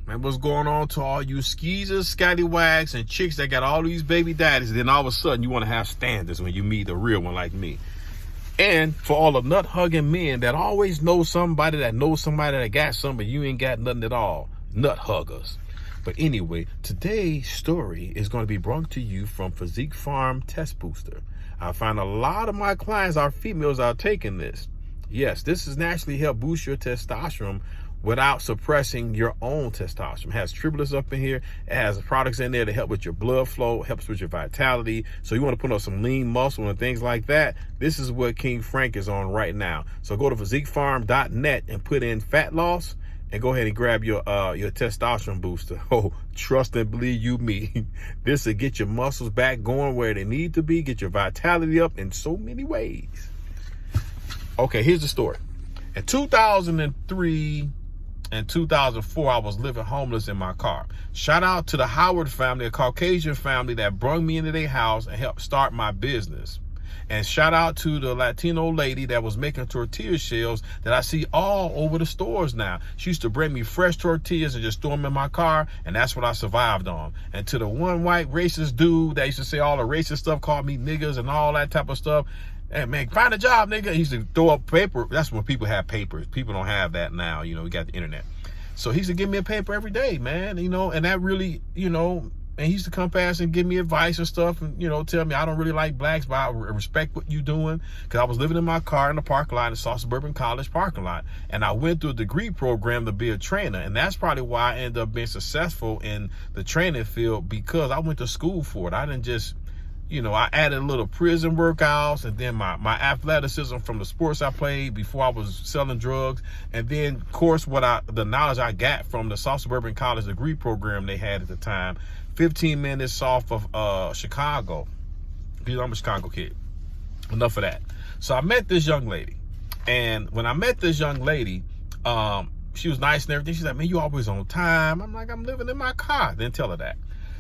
Man, what's going on to all you skeezers, scallywags, and chicks that got all these baby daddies, and then all of a sudden you want to have standards when you meet a real one like me. And for all the nut-hugging men that always know somebody that got something, but you ain't got nothing at all. Nut huggers. But anyway, today's story is going to be brought to you from Physique Farm Test Booster. I find a lot of my clients are females are taking this. Yes, this has naturally helped boost your testosterone without suppressing your own testosterone. It has tribulus up in here. It has products in there to help with your blood flow, helps with your vitality. So you want to put on some lean muscle and things like that. This is what King Frank is on right now. So go to physiquefarm.net and put in fat loss and go ahead and grab your testosterone booster. Oh, trust and believe you me. This will get your muscles back going where they need to be, get your vitality up in so many ways. Okay, here's the story. In 2003 and 2004, I was living homeless in my car. Shout out to the Howard family, a Caucasian family that brought me into their house and helped start my business. And shout out to the Latino lady that was making tortilla shells that I see all over the stores now. She used to bring me fresh tortillas and just throw them in my car, and that's what I survived on. And to the one white racist dude that used to say all the racist stuff, called me niggas and all that type of stuff. Hey, man, find a job, nigga. He used to throw up paper. That's when people have papers. People don't have that now. You know, we got the internet. So he used to give me a paper every day, man, you know, and that really, you know, and he used to come past and give me advice and stuff and, you know, tell me I don't really like blacks, but I respect what you're doing. Because I was living in my car in the parking lot, in South Suburban College parking lot. And I went through a degree program to be a trainer. And that's probably why I ended up being successful in the training field, because I went to school for it. I didn't just, you know, I added a little prison workouts, and then my athleticism from the sports I played before I was selling drugs. And then, of course, the knowledge I got from the South Suburban College degree program they had at the time, 15 minutes off of Chicago. Because I'm a Chicago kid. Enough of that. So I met this young lady. And when I met this young lady, she was nice and everything. She's like, man, you always on time. I'm like, I'm living in my car. Didn't tell her that.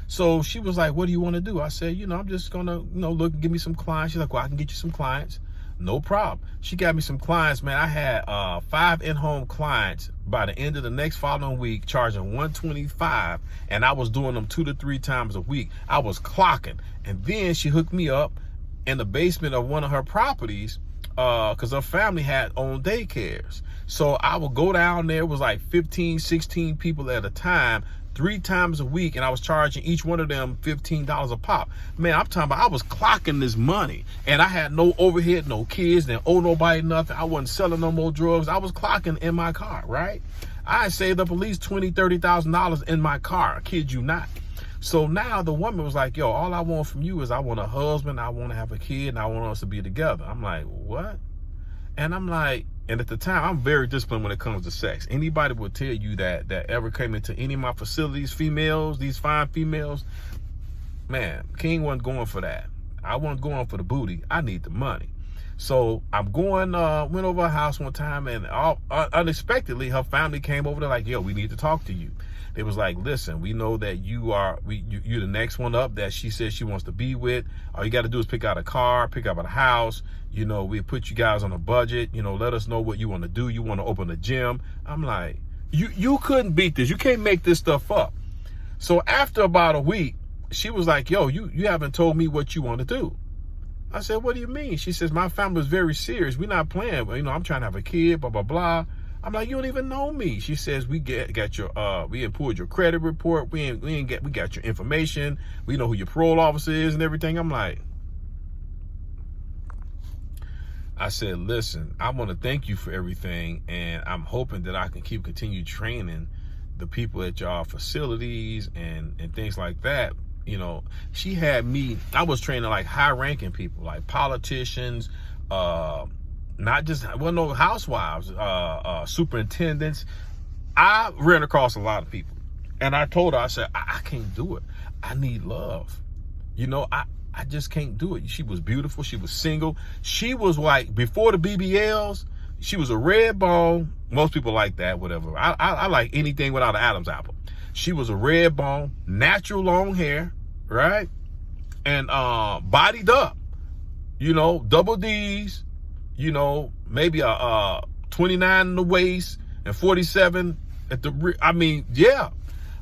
So she was like, what do you want to do? I said, you know, I'm just going to, you know, look and give me some clients. She's like, well, I can get you some clients. No problem. She got me some clients, man. I had 5 in-home clients by the end of the next following week, charging $125, and I was doing them 2 to 3 times a week. I was clocking. And then she hooked me up in the basement of one of her properties because her family had owned daycares. So I would go down there. It was like 15, 16 people at a time, 3 times a week, and I was charging each one of them $15 a pop. Man, I'm talking about I was clocking this money, and I had no overhead, no kids, didn't owe nobody nothing. I wasn't selling no more drugs. I was clocking in my car, right? I saved up at least $20,000, $30,000 in my car. I kid you not. So now the woman was like, yo, all I want from you is I want a husband, I want to have a kid, and I want us to be together. I'm like, what? And I'm like, and at the time, I'm very disciplined when it comes to sex. Anybody will tell you that ever came into any of my facilities, females, these fine females, man, King wasn't going for that. I wasn't going for the booty. I need the money. So I'm going, went over her house one time, and unexpectedly, her family came over there like, yo, we need to talk to you. They was like, listen, we know that you're the next one up that she says she wants to be with. All you got to do is pick out a car, pick out a house. You know, we put you guys on a budget. You know, let us know what you want to do. You want to open a gym. I'm like, you couldn't beat this. You can't make this stuff up. So after about a week, she was like, yo, you haven't told me what you want to do. I said, what do you mean? She says, my family is very serious. We're not playing. You know, I'm trying to have a kid, blah, blah, blah. I'm like, you don't even know me. She says, we got your, we pulled your credit report. We got your information. We know who your parole officer is and everything. I'm like, I said, listen, I want to thank you for everything. And I'm hoping that I can continue training the people at y'all facilities and things like that. You know, she had me, I was training like high ranking people, like politicians, not just, well, no, housewives, superintendents. I ran across a lot of people, and I told her, I said, I can't do it. I need love. You know, I just can't do it. She was beautiful. She was single. She was like, before the BBLs, she was a red bone. Most people like that, whatever. I like anything without an Adam's apple. She was a red bone, natural long hair, right? And bodied up, you know, double D's, you know, maybe a 29 in the waist and 47 at the rear. I mean, yeah.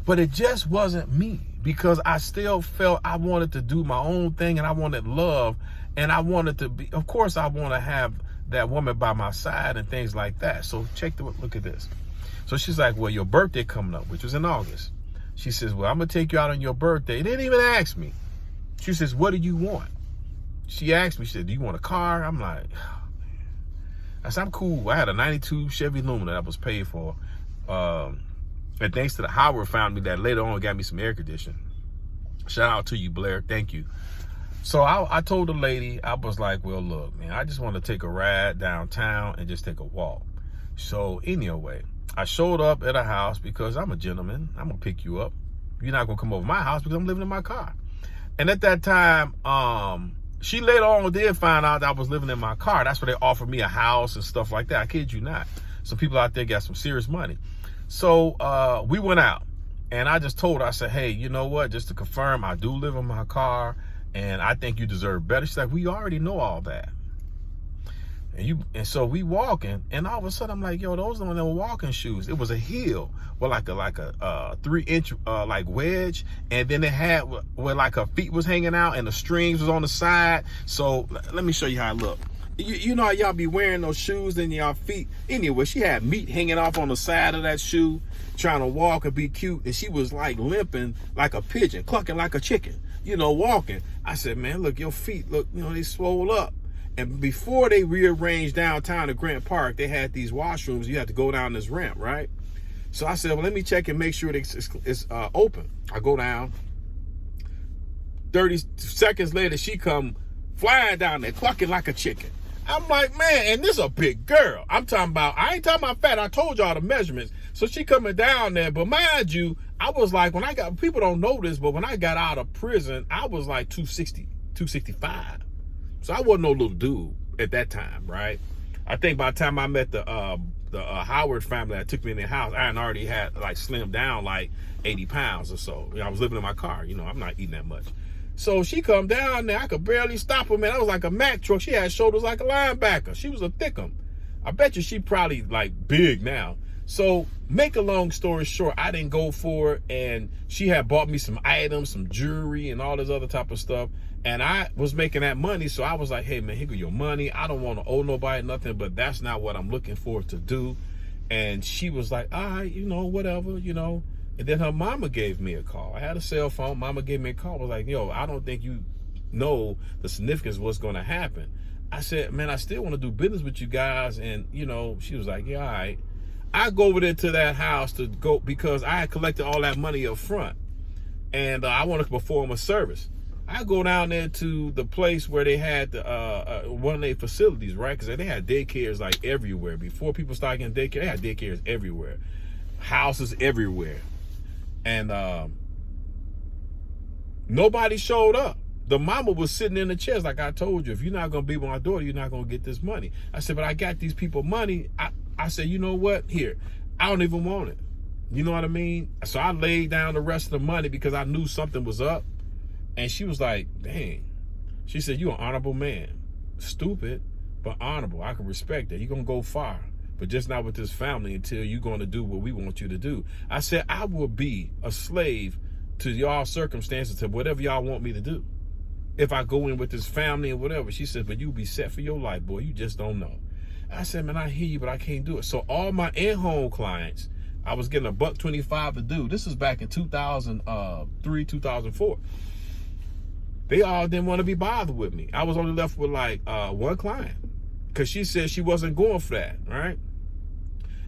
But it just wasn't me, because I still felt I wanted to do my own thing, and I wanted love, and I wanted to be, of course, I want to have that woman by my side and things like that. So look at this. So she's like, well, your birthday coming up, which was in August. She says, well, I'm going to take you out on your birthday. They didn't even ask me. She says, what do you want? She asked me, she said, do you want a car? I'm like, oh, man. I said, I'm cool. I had a 92 Chevy Lumina that was paid for. And thanks to the Howard found me that later on got me some air conditioning. Shout out to you, Blair. Thank you. So I told the lady, I was like, well, look, man, I just want to take a ride downtown and just take a walk. So anyway, I showed up at a house because I'm a gentleman. I'm going to pick you up. You're not going to come over my house because I'm living in my car. And at that time, she later on did find out that I was living in my car. That's where they offered me a house and stuff like that. I kid you not. Some people out there got some serious money. So we went out, and I just told her, I said, hey, you know what? Just to confirm, I do live in my car, and I think you deserve better. She's like, we already know all that. And so we walking, and all of a sudden I'm like, yo, those are no walking shoes. It was a heel with like a 3-inch like wedge, and then it had where like her feet was hanging out and the strings was on the side. So let me show you how it looked. You know how y'all be wearing those shoes in y'all feet. Anyway, she had meat hanging off on the side of that shoe, trying to walk and be cute, and she was like limping like a pigeon, clucking like a chicken, you know, walking. I said, man, look, your feet look, you know, they swole up. And before they rearranged downtown at Grant Park, they had these washrooms. You had to go down this ramp, right? So I said, well, let me check and make sure it's open. I go down. 30 seconds later, she come flying down there, clucking like a chicken. I'm like, man, and this is a big girl. I ain't talking about fat. I told y'all the measurements. So she coming down there. But mind you, I was like, people don't know this, but when I got out of prison, I was like 260, 265. So I wasn't no little dude at that time, right? I think by the time I met the Howard family that took me in their house, I already had like slimmed down like 80 pounds or so. You know, I was living in my car. You know, I'm not eating that much. So she come down there. I could barely stop her, man. I was like a Mack truck. She had shoulders like a linebacker. She was a thickum. I bet you she probably like big now. So make a long story short, I didn't go for it. And she had bought me some items, some jewelry and all this other type of stuff. And I was making that money. So I was like, hey, man, here go your money. I don't want to owe nobody nothing, but that's not what I'm looking for to do. And she was like, all right, you know, whatever, you know. And then her mama gave me a call. I had a cell phone. Mama gave me a call. I was like, yo, I don't think you know the significance of what's going to happen. I said, man, I still want to do business with you guys. And, you know, she was like, yeah, all right. I go over there to that house to go because I had collected all that money up front. And I want to perform a service. I go down there to the place where they had one of their facilities, right? Because they had daycares like everywhere. Before people started getting daycare, they had daycares everywhere. Houses everywhere. And nobody showed up. The mama was sitting in the chairs like I told you. If you're not going to be with my daughter, you're not going to get this money. I said, but I got these people money. I said, you know what? Here, I don't even want it. You know what I mean? So I laid down the rest of the money because I knew something was up. And she was like, dang. She said, you an honorable man. Stupid, but honorable. I can respect that. You're going to go far. But just not with this family until you're going to do what we want you to do. I said, I will be a slave to y'all circumstances, to whatever y'all want me to do. If I go in with this family or whatever. She said, but you'll be set for your life, boy. You just don't know. I said, man, I hear you, but I can't do it. So all my in-home clients, I was getting $125 to do. This was back in 2003, 2004. They all didn't want to be bothered with me. I was only left with like one client because she said she wasn't going for that, right?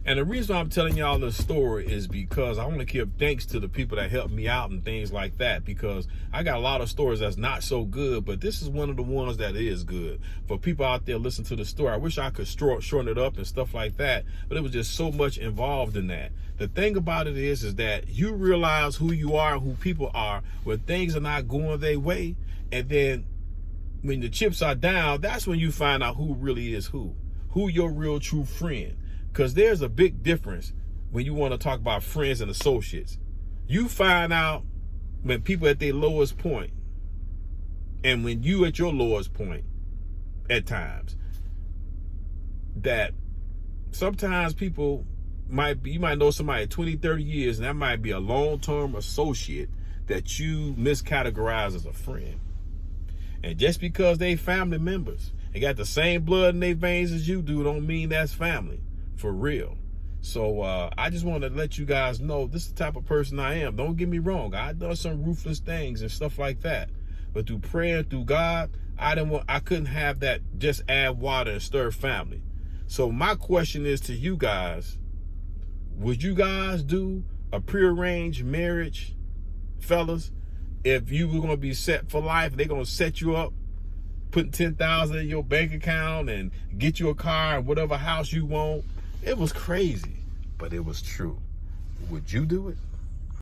And the reason I'm telling y'all this story is because I want to give thanks to the people that helped me out and things like that, because I got a lot of stories that's not so good, but this is one of the ones that is good. For people out there listening to the story, I wish I could shorten it up and stuff like that, but it was just so much involved in that. The thing about it is that you realize who you are, who people are, when things are not going their way, and then when the chips are down, that's when you find out who really is who your real true friend. Because there's a big difference when you want to talk about friends and associates. You find out when people at their lowest point and when you at your lowest point at times, that sometimes people you might know somebody 20, 30 years, and that might be a long-term associate that you miscategorize as a friend. And just because they family members and got the same blood in their veins as you do, don't mean that's family, for real. So I just want to let you guys know this is the type of person I am. Don't get me wrong. I've done some ruthless things and stuff like that. But through prayer and through God, I couldn't have that just add water and stir family. So my question is to you guys, would you guys do a prearranged marriage, fellas? If you were going to be set for life, they're going to set you up, putting $10,000 in your bank account and get you a car and whatever house you want. It was crazy, but it was true. Would you do it?